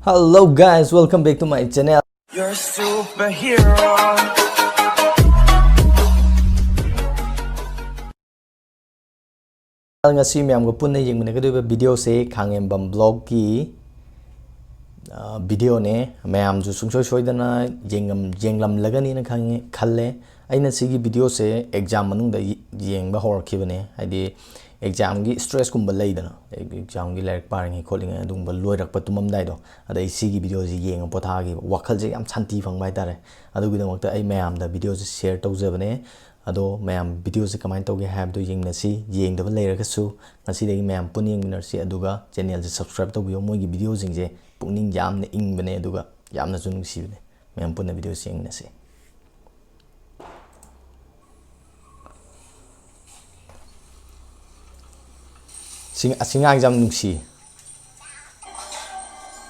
Hello guys, welcome back to my channel. You're a superhero. Ngasi miyam ko punna yengminagadiba video se Khangembam blog ki video ne mayam ju sungsoi soidana yenglam lagani na khalle aina sigi video se exam manungda yengba horkhibane haidi exam gi stress kumba leidana exam gi laik paring calling adungba loirakpa tumamdai do adai sigi video ji yenga potha gi wakhal je yam chanti phangbai tare adugi damakta ai mayam da video ji share tawjabane ado mayam video se kamai tawge habdo yengnasi yengdaba leiragasu ngasi degi mayam pun yengminarsi aduga channel se subscribe tawbiyo moigi video jingje pukning yamna ingbane aduga yamna ju nungsibane mayam punna video se yengnasi singa exam nungsi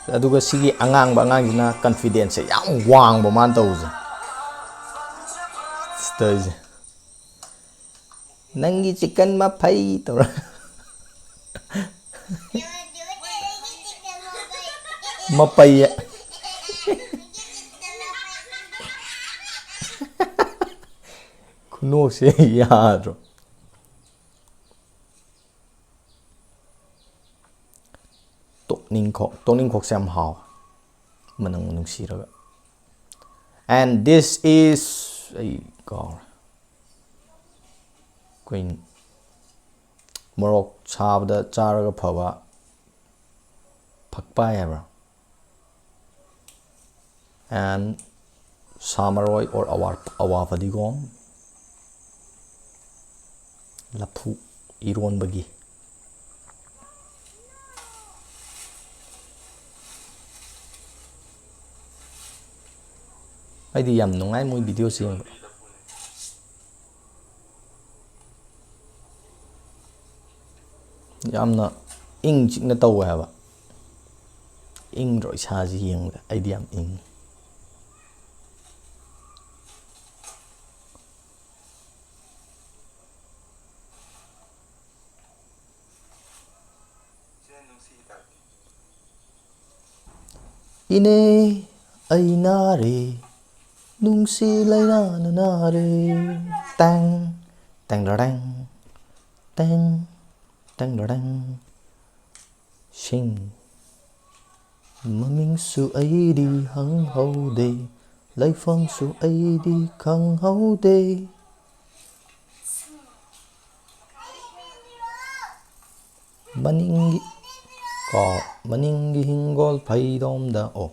aduga sigi angang confidence yam wang ba man tawje stage nangi chicken ma phai tora ma pai kuno se yadro toning khok sam haw manang nung siraga and this is a god queen morok chabda charaga phawa phakpa ever and samaroi or awa padigom laphu iron bagi aidi yam nungai moi video sing yamna ing chikna taw haba ing roi sa ji yeng aidi yam ing ine aina re nungsi laina na re tang tang rang tang tang rang sing maming su ai di hang hau de lai phong su ai di khang hau de maningi hingol phai dom da o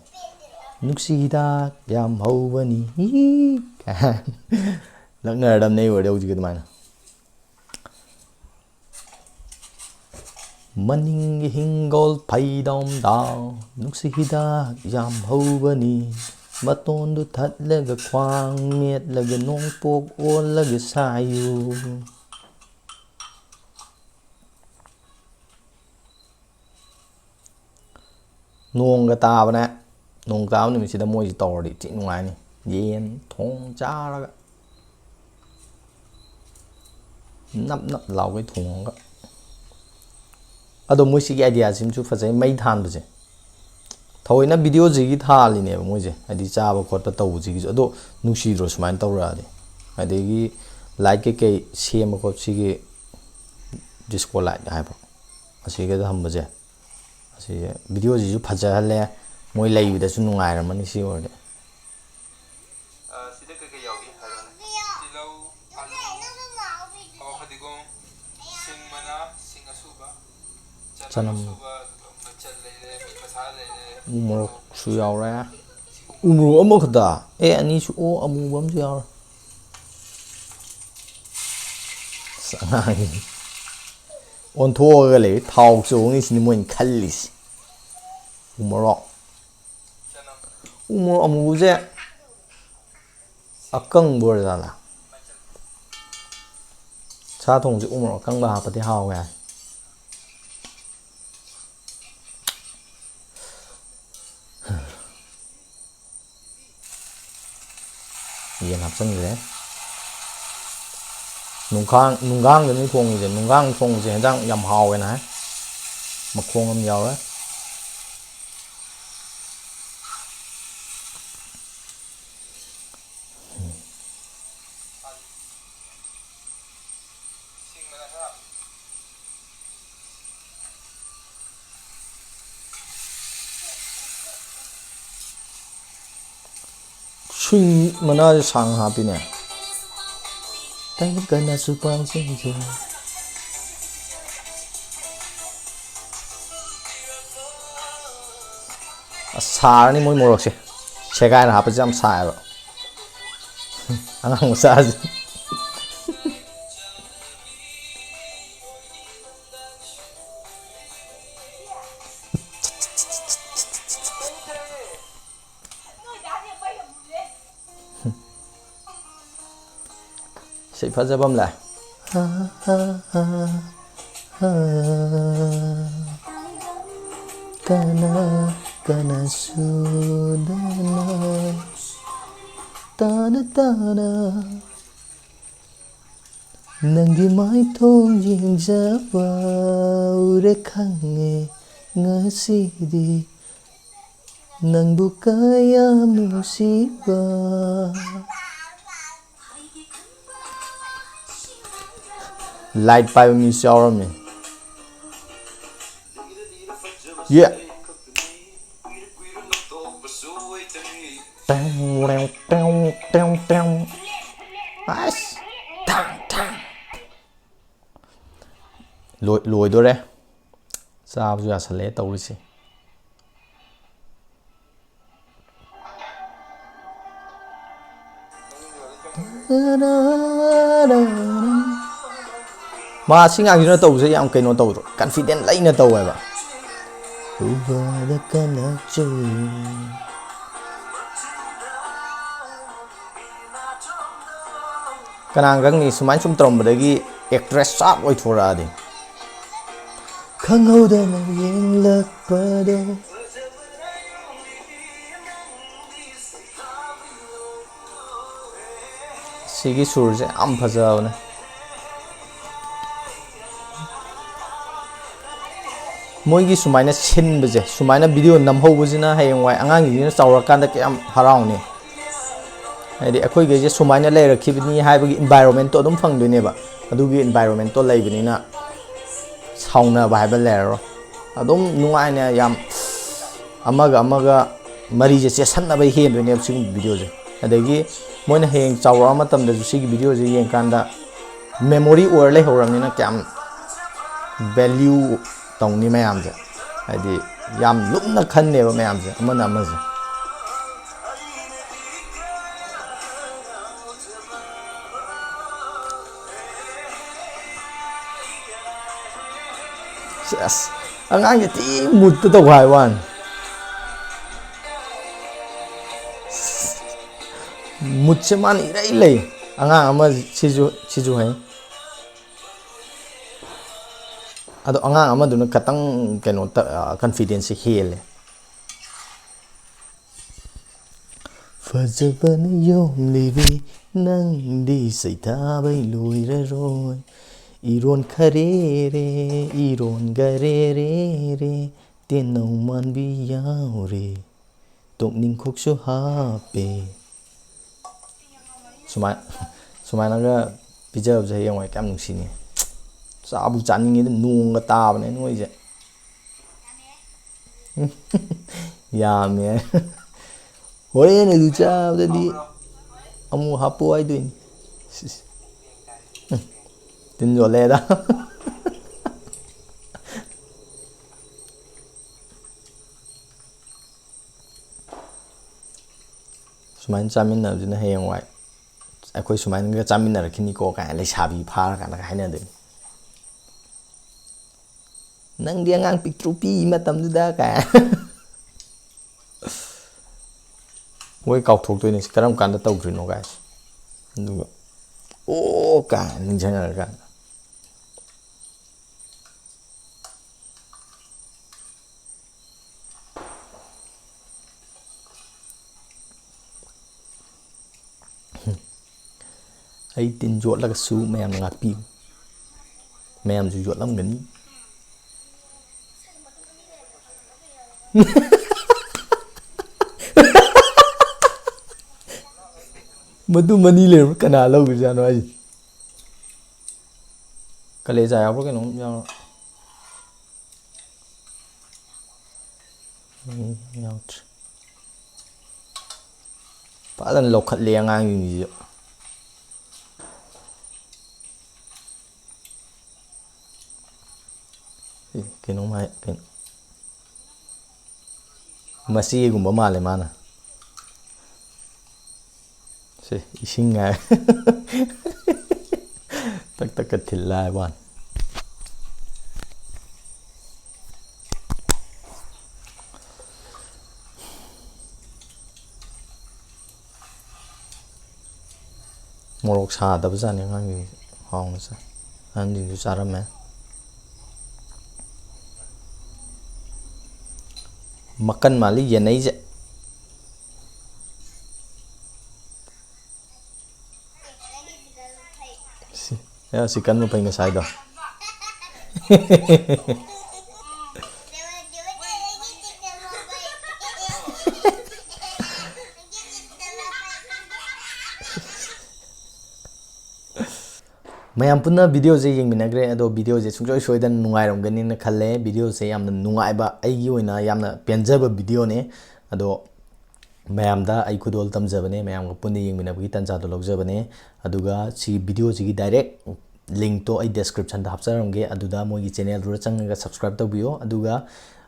nuksida yam hawani lakna dam nei word uji kedmana maningi hingol phai dom da nuksida yam hawani maton du thatlaga khwang metlaga nong pok olaga sayu nongga tabana nong taw ni misida moi story ti nungai ni yen thong charaga nap law cái thong ga ado moi sigi idea sim chu phajai mai than bje thoina video ji gi thali ne moi je adi chaba khotpa taw ji gi ado nusi dro smain tawra de adi gi like ke sem ko sigi disco light ha ba asi ga ham bje asi video ji ju phaja hale moi lay da su nungai ramani si orde sida ka yawi harana tilaw alu aw khadigong sing mana sing asuba chanam machal le pasal le umro su yaura umro amo khada e ani su o amu bam su yaura sangai on thoga le thau chu ngi sin moi khallis umro umur amuje akang bordala cha thong ji umur akang ba pati haw ga yen hap sang le nunggang ni thong ji nunggang thong ji jang yam haw ga na makhong am yaw ra swing mana sang hapine tang kana su pa je sarani moi morok se segai na hapa jam sai ba angang sa Say Khangembam lại Kana kana sudana Tana tana Nanggi mai thong yingjaba ure khange ngasidi Nangbu kayam nusiba Light by me yaoramni yeah nice lôi đó đấy sao giờ sẽ lấy tàu đi xí mà xin ngang nó tàu sẽ làm cái nó tàu rồi confident lấy nó tàu vậy bà cái nàng găng này số máy chung trồng ở đây cái actress sharp ôi thua ra đi không ngâu đây mà yên lặng ở đâu xí cái sur sẽ âm phật giờ này mỗi cái số máy nó xin bây giờ số máy nó video nằm hậu bây giờ nó hay ngoài anh anh nó sầu ra can cái em harao này hay để khôi cái số máy nó lấy được khi bên hai cái environment tôi đúng phần đấy nè bạn cái environment tôi lấy bên này nè xong nè bài bên lẻ rồi đúng nung ai nè yam amaga mari je session na bai he bên này xin video je để cái mỗi nó hàng sầu ra mà tầm để cái video je yang can da memory or lấy hậu rằng nè cam value tông ni mayam je hay để yam lúc nó khăn nè mayam je mà nằm je yes ang cái tí một cái tàu hải quan một trăm man đấy lấy ang mà chizu hay ado ang mà nó katang cái nó confidence hele Fajaban yom livi nang di say tabay lui ra rồi Iron khare re iron gare re tiền nấu man bi yao re tụng ninh khúc số happy sumai nó cái bây giờ em ngoài cam nung xin nè sao bu chán như thế nuông cái ta này nuôi vậy ya mẹ hồi này du cha đi ông hapu ai đuổi tin rồi lẽ đó Sumain chamin na jina heyang wai akhoi sumain ga chamin na rakhini ko ka le sabi phar ka na haina de nang dia ngang pitrupi matam du da ka wai kauk thok toi ni karam kan da tau thri no guys du o ka ning jana ka ai tin ruột là cái su mèm là ngakpiyu mèm rồi ruột lắm ngấn mà tu mani lên cái nào lâu ra nói gì cái lẽ dài áo cái nó nhau nhau ꯐꯖꯅ ꯂꯧꯈꯠꯂꯦ ꯑꯉꯥꯡꯁꯤꯡꯁꯤꯁꯨ ꯀꯩꯅꯣꯝ ꯍꯥꯏ ꯀꯩꯅꯣ ꯃꯆꯦꯒꯨꯝꯕ ꯃꯥꯜꯂꯦ ꯃꯥꯅ ꯁꯤ ꯏꯁꯤꯡ ꯉꯥꯏ ꯇꯛ ꯇꯛꯀ ꯊꯤꯜꯂ ꯍꯥꯏꯕ ꯋꯥꯅꯤ ꯃꯣꯔꯣꯛ ꯁꯥꯗꯕꯖꯥꯠꯅꯤ ꯑꯉꯥꯡꯁꯤꯡꯁꯦ ꯍꯥꯎꯅ ꯆꯥꯏ ꯑꯍꯟꯁꯤꯡꯁꯨ ꯆꯥꯔꯝꯃꯦ ꯃꯀꯟ ꯃꯥꯜꯂꯤ ꯌꯦꯟꯅꯩꯁꯦ ꯁꯤ ꯀꯟꯕ ꯐꯩ ꯉꯁꯥꯏꯗꯣ ꯃꯌꯥꯝ ꯄꯨꯟꯅ ꯚꯤꯗꯤꯑꯣꯁꯦ ꯌꯦꯡꯃꯤꯟꯅꯈ꯭ꯔꯦ ꯑꯗꯣ ꯚꯤꯗꯤꯑꯣꯁꯦ ꯁꯨꯡꯁꯣꯏ ꯁꯣꯏꯗꯅ ꯅꯨꯡꯉꯥꯏꯔꯝꯒꯅꯤꯅ ꯈꯜꯂꯦ ꯚꯤꯗꯤꯑꯣꯁꯦ ꯌꯥꯝꯅ ꯅꯨꯡꯉꯥꯏꯕ ꯑꯩꯒꯤ ꯑꯣꯏꯅ ꯌꯥꯝꯅ ꯄꯦꯟꯖꯕ ꯚꯤꯗꯤꯑꯣꯅꯦ ꯑꯗꯣ ꯃꯌꯥꯝꯗ ꯑꯩ ꯈꯨꯗꯣꯜ ꯇꯝꯖꯕꯅꯦ ꯃꯌꯥꯝꯒ ꯄꯨꯟꯅ ꯌꯦꯡꯃꯤꯟꯅꯕꯒꯤ ꯇꯥꯟꯖꯥꯗꯣ ꯂꯧꯖꯕꯅꯦ ꯑꯗꯨꯒ ꯁꯤ ꯚꯤꯗꯤꯑꯣꯁꯤꯒꯤ ꯗꯥꯏꯔꯦꯛ ꯂꯤꯡꯛꯇꯣ ꯑꯩ ꯗꯦꯁꯀ꯭ꯔꯤꯞꯁꯟꯗ ꯍꯥꯞꯆꯔꯝꯒꯦ ꯑꯗꯨꯗ ꯃꯣꯏꯒꯤ ꯆꯦꯅꯦꯜꯗꯨꯗ ꯆꯪꯉꯒ ꯁꯕꯁꯀ꯭ꯔꯥꯏꯕ ꯇꯧꯕꯤꯌꯣ ꯑꯗꯨꯒ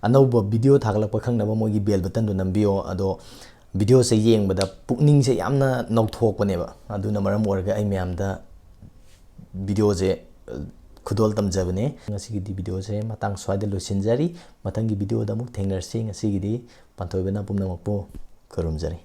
ꯑꯅꯧꯕ ꯚꯤꯗꯤꯑꯣ ꯊꯥꯒꯠꯂꯛꯄ ꯈꯪꯅꯕ ꯃꯣꯏꯒꯤ ꯕꯦꯜ ꯕꯇꯟꯗꯣ ꯅꯝꯕꯤꯌꯣ ꯑꯗꯣ ꯚꯤꯗꯤꯑꯣꯁꯦ ꯌꯦꯡꯕꯗ ꯄꯨꯛꯅꯤꯡꯁꯦ ꯌꯥꯝꯅ ꯅꯧꯊꯣꯛꯄꯅꯦꯕ ꯑꯗꯨꯅ ꯃꯔꯝ ꯑꯣꯏꯔꯒ ꯑꯩ ꯃꯌꯥꯝꯗ ꯚꯤꯗꯤꯑꯣꯁꯦ ꯈꯨꯗꯣꯜ ꯇꯝꯖꯕꯅꯦ ꯉꯁꯤꯒꯤꯗꯤ ꯚꯤꯗꯤꯑꯣꯁꯦ ꯃꯇꯥꯡ ꯁ꯭ꯋꯥꯏꯗ ꯂꯣꯏꯁꯤꯟꯖꯔꯤ ꯃꯊꯪꯒꯤ ꯚꯤꯗꯤꯑꯣꯗ ꯑꯃꯨꯛ ꯊꯦꯡꯅꯔꯁꯤ ꯉꯁꯤꯒꯤꯗꯤ ꯄꯥꯟꯊꯣꯏꯕꯅ ꯄꯨꯝꯅꯃꯛꯄꯨ ꯈꯨꯔꯨꯝꯖꯔꯤ